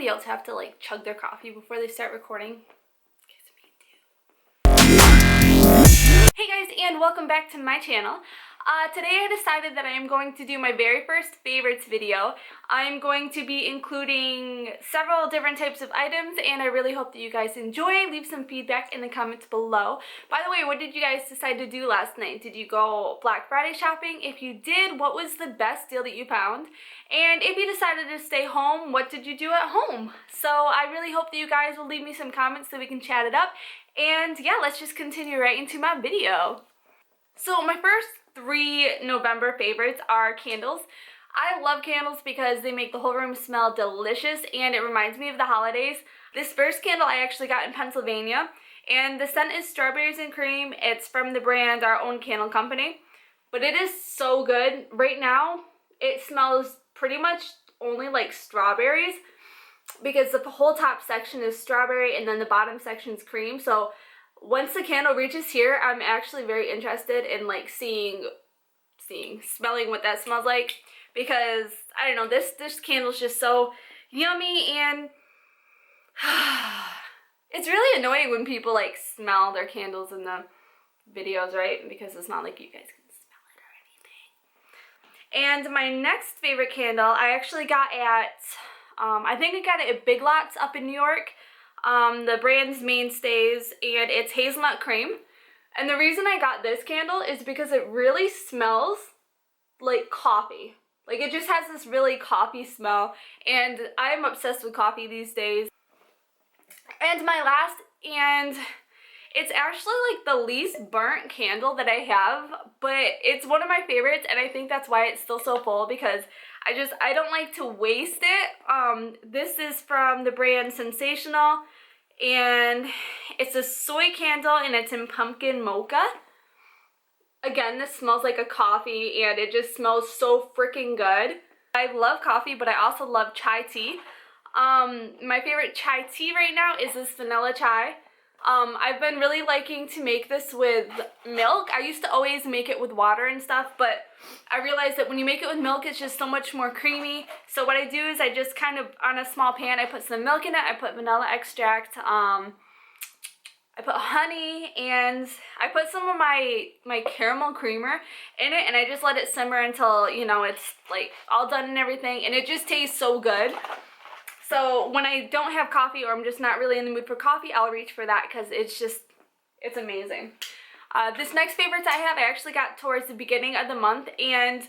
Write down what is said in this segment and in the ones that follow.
somebody else have to like chug their coffee before they start recording? Hey guys, and welcome back to my channel. Today I decided that I am going to do my very first favorites video. I'm going to be including several different types of items, and I really hope that you guys enjoy. Leave some feedback in the comments below. By the way, what did you guys decide to do last night? Did you go Black Friday shopping? If you did, what was the best deal that you found? And if you decided to stay home, what did you do at home? So I really hope that you guys will leave me some comments so we can chat it up. And yeah, let's just continue right into my video. So my first 3 November favorites are candles. I love candles because they make the whole room smell delicious and it reminds me of the holidays. This first candle I actually got in Pennsylvania, and the scent is Strawberries and Cream. It's from the brand Our Own Candle Company, but it is so good. Right now it smells pretty much only like strawberries because the whole top section is strawberry and then the bottom section is cream. So once the candle reaches here, I'm actually very interested in like smelling what that smells like, because I don't know, this candle's just so yummy, and it's really annoying when people like smell their candles in the videos, right? Because it's not like you guys can smell it or anything. And my next favorite candle I actually got at I think I got it at Big Lots up in New York. The brand's Mainstays, and it's Hazelnut Cream. And the reason I got this candle is because it really smells like coffee. Like, it just has this really coffee smell, and I'm obsessed with coffee these days. And my last, and it's actually like the least burnt candle that I have, but it's one of my favorites, and I think that's why it's still so full, because I don't like to waste it. This is from the brand Scentsational, and it's a soy candle, and it's in pumpkin mocha. Again, this smells like a coffee, and it just smells so freaking good. I love coffee, but I also love chai tea. My favorite chai tea right now is this vanilla chai. I've been really liking to make this with milk. I used to always make it with water and stuff, but I realized that when you make it with milk, it's just so much more creamy. So what I do is I just kind of, on a small pan, I put some milk in it, I put vanilla extract, I put honey, and I put some of my caramel creamer in it, and I just let it simmer until, you know, it's like all done and everything, and it just tastes so good. So when I don't have coffee, or I'm just not really in the mood for coffee, I'll reach for that because it's amazing. This next favorites I have, I actually got towards the beginning of the month, and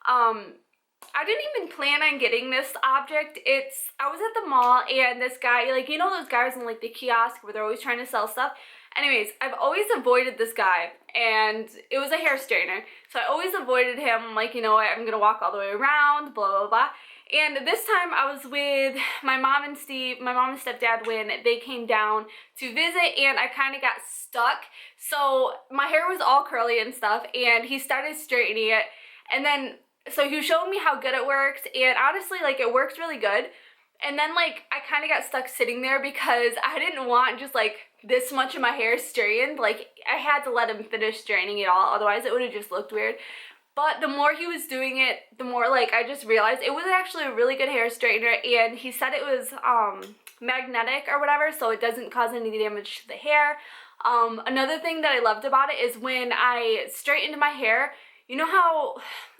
I didn't even plan on getting this object. I was at the mall, and this guy, like, you know those guys in like the kiosk where they're always trying to sell stuff? Anyways, I've always avoided this guy, and it was a hair straightener. So I always avoided him. I'm like, you know what, I'm gonna walk all the way around, blah, blah, blah. And this time I was with my mom and stepdad when they came down to visit, and I kind of got stuck. So my hair was all curly and stuff, and he started straightening it, and then so he showed me how good it works, and honestly, like, it works really good. And then, like, I kind of got stuck sitting there because I didn't want just, like, this much of my hair straightened. Like, I had to let him finish straightening it all, otherwise it would have just looked weird. But the more he was doing it, the more, like, I just realized it was actually a really good hair straightener, and he said it was magnetic or whatever, so it doesn't cause any damage to the hair. Another thing that I loved about it is when I straightened my hair, you know how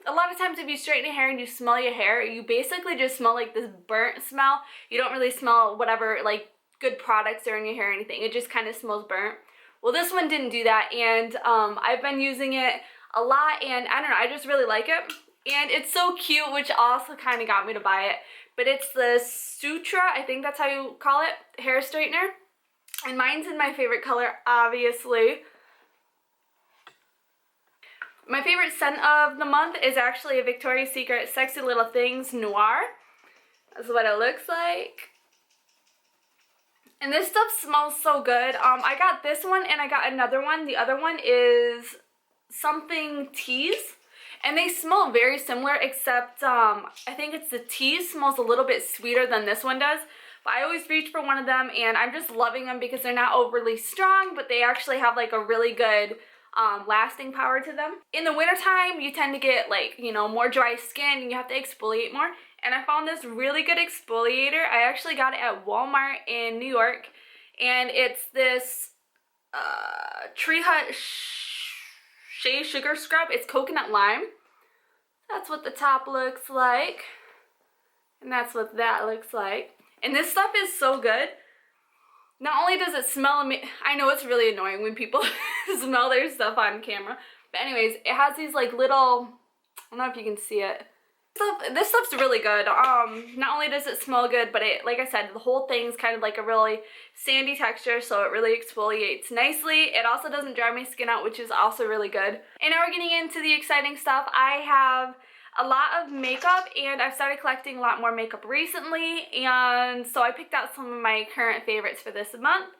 a lot of times if you straighten your hair and you smell your hair, you basically just smell like this burnt smell. You don't really smell whatever, like, good products are in your hair or anything. It just kind of smells burnt. Well, this one didn't do that, and I've been using it a lot, and I don't know, I just really like it. And it's so cute, which also kind of got me to buy it. But it's the Sutra, I think that's how you call it, hair straightener. And mine's in my favorite color, obviously. My favorite scent of the month is actually a Victoria's Secret Sexy Little Things Noir. That's what it looks like. And this stuff smells so good. I got this one and I got another one. The other one is something teas. And they smell very similar, except I think it's the tea smells a little bit sweeter than this one does. But I always reach for one of them, and I'm just loving them because they're not overly strong, but they actually have like a really good lasting power to them. In the wintertime, you tend to get, like, you know, more dry skin and you have to exfoliate more. and I found this really good exfoliator. I actually got it at Walmart in New York, and it's this Hut Shea Sugar Scrub. It's coconut lime. That's what the top looks like, and that's what that looks like. And this stuff is so good. Not only does it smell amazing, I know it's really annoying when people smell their stuff on camera, but anyways, it has these like little, I don't know if you can see it. This stuff's really good. Not only does it smell good, but it, like I said, the whole thing's kind of like a really sandy texture, so it really exfoliates nicely. It also doesn't dry my skin out, which is also really good. And now we're getting into the exciting stuff. I have a lot of makeup, and I've started collecting a lot more makeup recently, and so I picked out some of my current favorites for this month.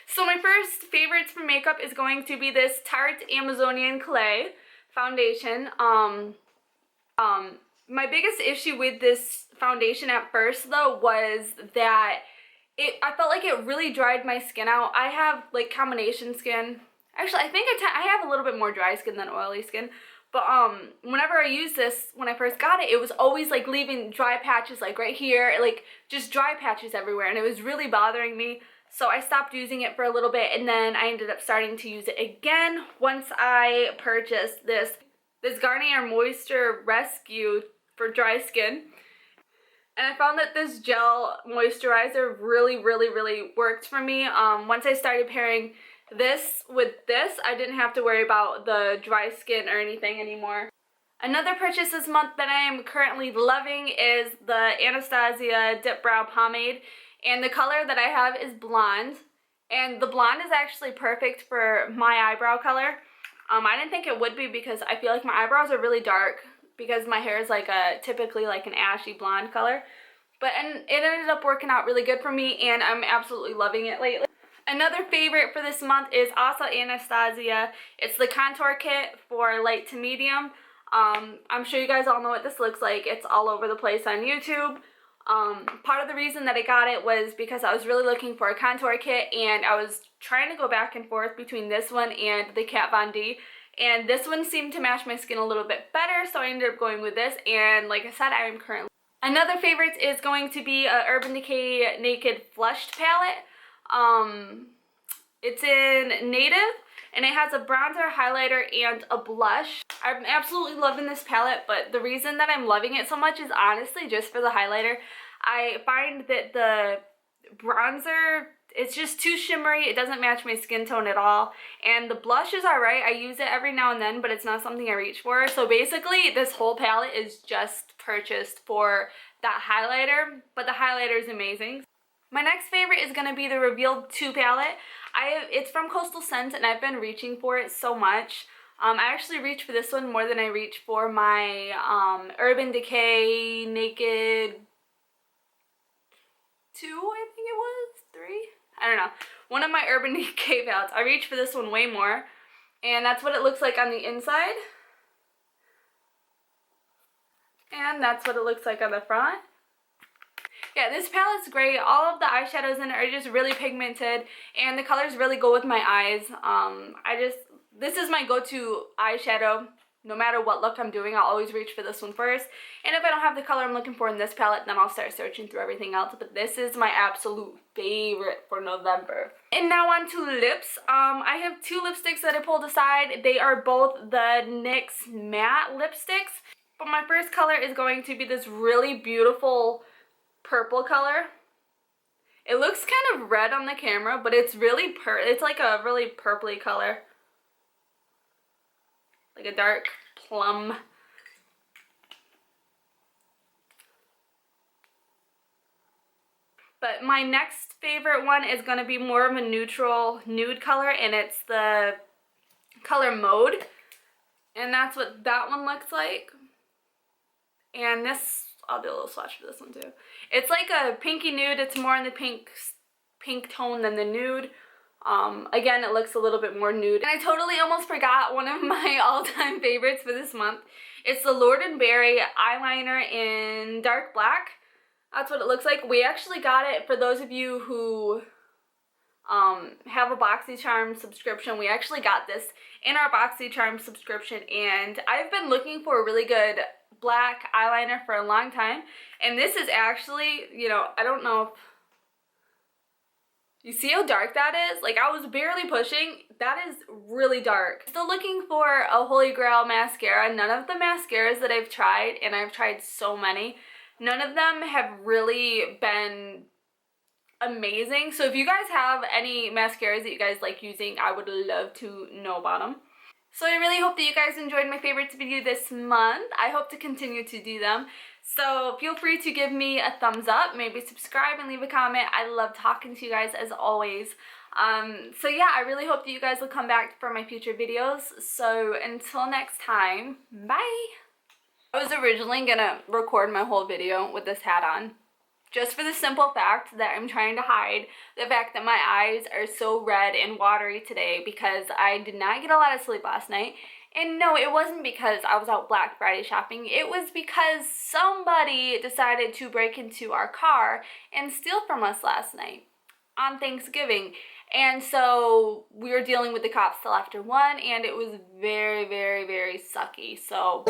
So my first favorites for makeup is going to be this Tarte Amazonian Clay foundation. My biggest issue with this foundation at first though was that I felt like it really dried my skin out. I have like combination skin. Actually, I think I have a little bit more dry skin than oily skin. But whenever I used this, when I first got it, it was always like leaving dry patches like right here, like just dry patches everywhere, and it was really bothering me. So I stopped using it for a little bit, and then I ended up starting to use it again once I purchased this Garnier Moisture Rescue for dry skin. And I found that this gel moisturizer really worked for me. Once I started pairing this with this, I didn't have to worry about the dry skin or anything anymore. Another purchase this month that I am currently loving is the Anastasia Dip Brow Pomade, and the color that I have is blonde, and the blonde is actually perfect for my eyebrow color. I didn't think it would be because I feel like my eyebrows are really dark because my hair is like typically like an ashy blonde color, and it ended up working out really good for me, and I'm absolutely loving it lately. Another favorite for this month is also Anastasia. It's the contour kit for light to medium. I'm sure you guys all know what this looks like. It's all over the place on YouTube. Part of the reason that I got it was because I was really looking for a contour kit, and I was trying to go back and forth between this one and the Kat Von D, and this one seemed to match my skin a little bit better, so I ended up going with this, and like I said, I am currently. Another favorite is going to be a Urban Decay Naked Flushed palette. It's in Native, and it has a bronzer, highlighter, and a blush. I'm absolutely loving this palette, but the reason that I'm loving it so much is honestly just for the highlighter. I find that the bronzer, it's just too shimmery. It doesn't match my skin tone at all. And the blush is alright. I use it every now and then, but it's not something I reach for. So basically, this whole palette is just purchased for that highlighter, but the highlighter is amazing. My next favorite is going to be the Revealed 2 palette. It's from Coastal Scents, and I've been reaching for it so much. I actually reach for this one more than I reach for my Urban Decay Naked 2, I think it was, 3? I don't know. One of my Urban Decay palettes. I reach for this one way more, and that's what it looks like on the inside. And that's what it looks like on the front. Yeah, this palette's great. All of the eyeshadows in it are just really pigmented, and the colors really go with my eyes. This is my go-to eyeshadow. No matter what look I'm doing, I'll always reach for this one first. And if I don't have the color I'm looking for in this palette, then I'll start searching through everything else. But this is my absolute favorite for November. And now on to lips. I have 2 lipsticks that I pulled aside. They are both the NYX Matte lipsticks. But my first color is going to be this really beautiful purple color. It looks kind of red on the camera, but it's really it's like a really purpley color. Like a dark plum. But my next favorite one is going to be more of a neutral nude color, and it's the color Mode. And that's what that one looks like. And this, I'll do a little swatch for this one too. It's like a pinky nude. It's more in the pink tone than the nude. Again, it looks a little bit more nude. And I totally almost forgot one of my all-time favorites for this month. It's the Lord & Berry eyeliner in dark black. That's what it looks like. We actually got it, for those of you who have a BoxyCharm subscription. We actually got this in our BoxyCharm subscription, and I've been looking for a really good black eyeliner for a long time, and this is actually, you know, I don't know if you see how dark that is. Like, I was barely pushing. That is really dark. Still looking for a holy grail mascara. None of the mascaras that I've tried, and I've tried so many, none of them have really been amazing. So if you guys have any mascaras that you guys like using, I would love to know about them. So I really hope that you guys enjoyed my favorites video this month. I hope to continue to do them. So feel free to give me a thumbs up, maybe subscribe and leave a comment. I love talking to you guys as always. So yeah, I really hope that you guys will come back for my future videos. So until next time, bye! I was originally gonna record my whole video with this hat on, just for the simple fact that I'm trying to hide the fact that my eyes are so red and watery today because I did not get a lot of sleep last night. And no, it wasn't because I was out Black Friday shopping. It was because somebody decided to break into our car and steal from us last night on Thanksgiving. And so we were dealing with the cops till after 1, and it was very, very, very sucky. So